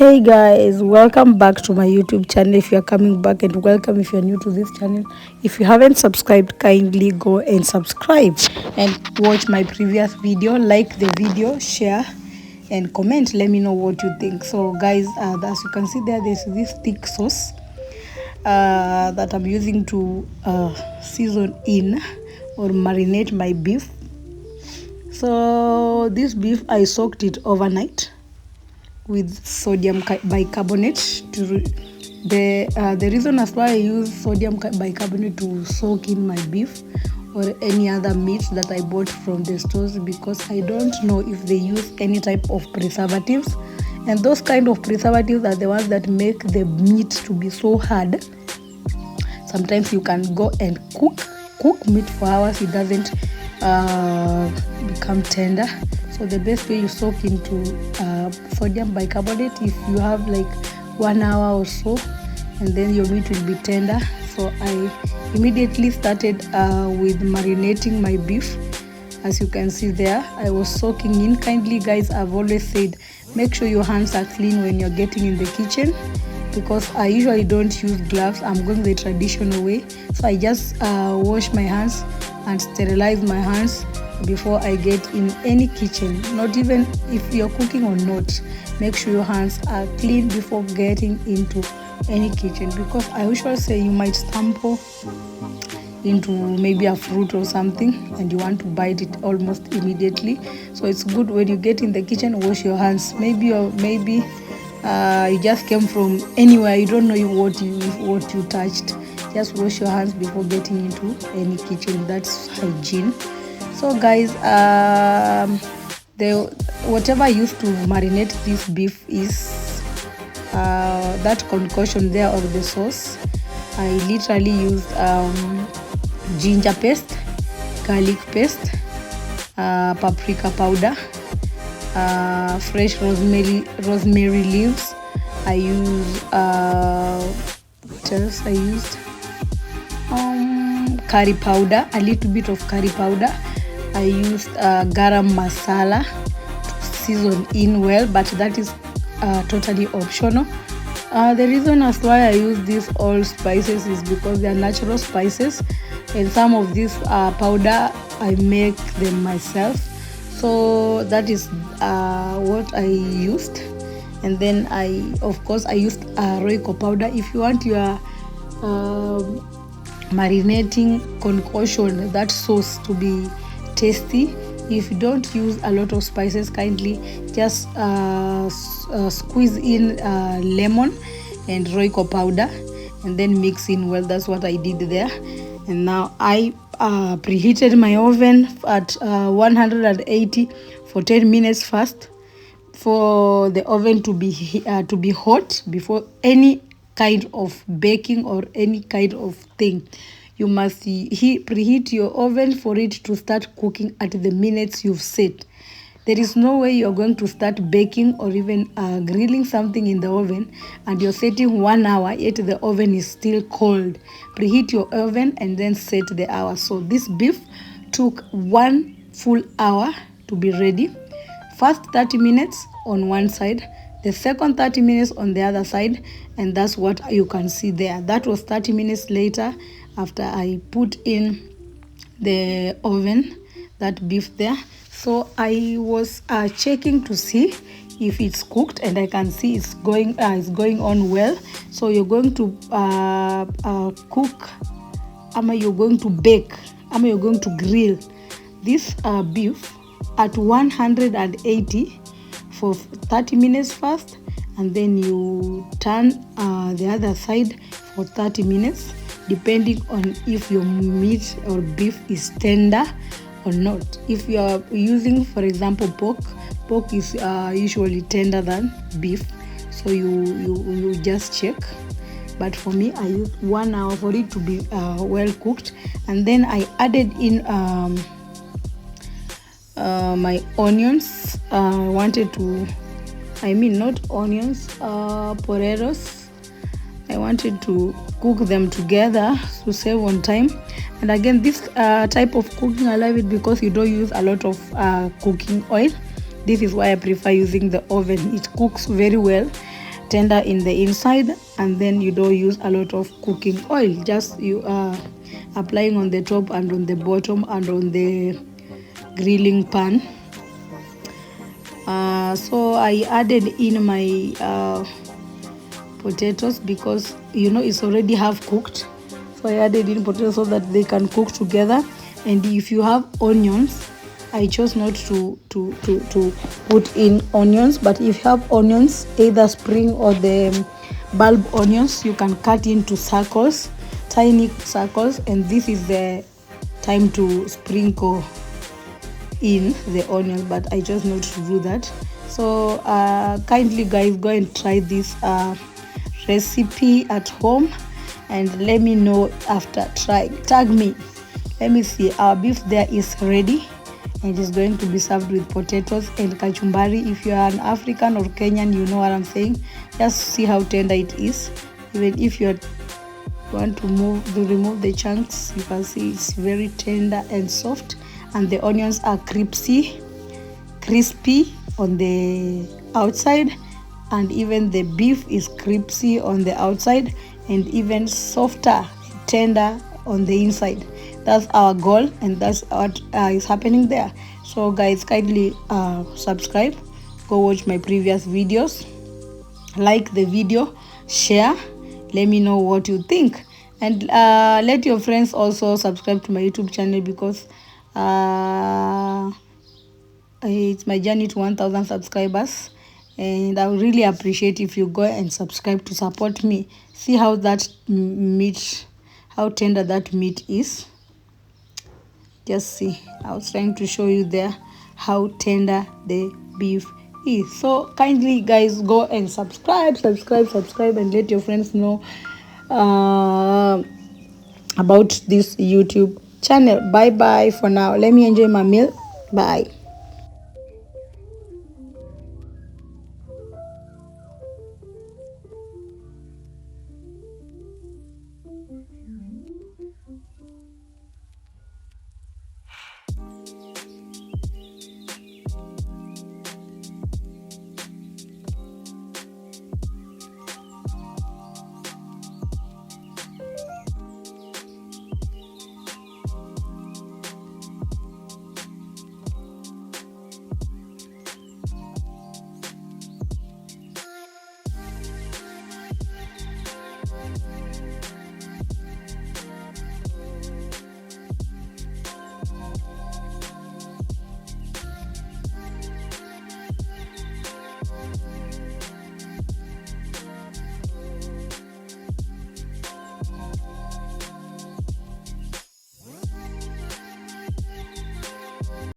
Hey guys, welcome back to my YouTube channel. If you are coming back, and welcome if you're new to this channel. If you haven't subscribed, kindly go and subscribe and watch my previous video. Like the video, share and comment. Let me know what you think. So guys, as you can see there's this thick sauce that I'm using to season in or marinate my beef. So this beef, I soaked it overnight with sodium bicarbonate. The reason as why I use sodium bicarbonate to soak in my beef or any other meat that I bought from the stores, because I don't know if they use any type of preservatives, and those kind of preservatives are the ones that make the meat to be so hard. Sometimes you can go and cook meat for hours, it doesn't become tender. So the best way you soak into sodium bicarbonate, if you have like 1 hour or so, and then your meat will be tender. So I immediately started with marinating my beef. As you can see there, I was soaking in. Kindly guys, I've always said make sure your hands are clean when you're getting in the kitchen, because I usually don't use gloves. I'm going the traditional way, so I just wash my hands and sterilize my hands before I get in any kitchen. Not even if you're cooking or not, make sure your hands are clean before getting into any kitchen, because I usually say you might stumble into maybe a fruit or something and you want to bite it almost immediately. So it's good when you get in the kitchen, wash your hands. Maybe you just came from anywhere, you don't know what you touched. Just wash your hands before getting into any kitchen. That's hygiene. So guys, whatever I used to marinate this beef is that concoction there of the sauce. I literally used ginger paste, garlic paste, paprika powder, fresh rosemary leaves. I used curry powder, a little bit of curry powder. I used garam masala to season in well, but that is totally optional. The reason as why I use these all spices is because they are natural spices, and some of this powder I make them myself. So that is what I used. And then I used Royco powder. If you want your marinating concoction, that sauce, to be tasty, if you don't use a lot of spices, kindly just squeeze in lemon and Royco powder and then mix in well. That's what I did there. And now I preheated my oven at 180 for 10 minutes first, for the oven to be hot before any kind of baking or any kind of thing. You must preheat your oven for it to start cooking at the minutes you've set. There is no way you're going to start baking or even grilling something in the oven and you're setting 1 hour, yet the oven is still cold. Preheat your oven and then set the hour. So this beef took 1 full hour to be ready. First 30 minutes on one side, the second 30 minutes on the other side, and that's what you can see there. That was 30 minutes later after I put in the oven that beef there. So I was checking to see if it's cooked, and I can see it's going on well. So you're going to cook, you're going to bake, you're going to grill this beef at 180 for 30 minutes first, and then you turn the other side for 30 minutes, depending on if your meat or beef is tender or not. If you are using, for example, pork is usually tender than beef, so you just check. But for me, I used 1 hour for it to be well cooked, and then I added in my onions. Potatoes. I wanted to cook them together to save on time. And again, this type of cooking, I love it because you don't use a lot of cooking oil. This is why I prefer using the oven. It cooks very well. tender in the inside, and then you don't use a lot of cooking oil, just you are applying on the top and on the bottom and on the grilling pan. So I added in my potatoes because it's already half cooked, so I added in potatoes so that they can cook together. And if you have onions, I chose not to put in onions, but if you have onions, either spring or the bulb onions, you can cut into circles, tiny circles, and this is the time to sprinkle in the onions, but I chose not to do that. So kindly guys, go and try this recipe at home and let me know after trying. Tag me, let me see. Our beef there is ready and it's going to be served with potatoes and kachumbari. If you are an African or Kenyan, you know what I'm saying. Just see how tender it is. Even if you want to remove the chunks, you can see it's very tender and soft, and the onions are crispy on the outside, and even the beef is crispy on the outside and even softer, tender on the inside. That's our goal, and that's what is happening there. So guys, kindly subscribe, go watch my previous videos, like the video, share, let me know what you think, and let your friends also subscribe to my YouTube channel, because it's my journey to 1,000 subscribers, and I would really appreciate if you go and subscribe to support me. See how that meat, how tender that meat is. Just see, I was trying to show you there how tender the beef is. So kindly guys, go and subscribe, and let your friends know about this YouTube channel. Bye bye for now. Let me enjoy my meal. Bye.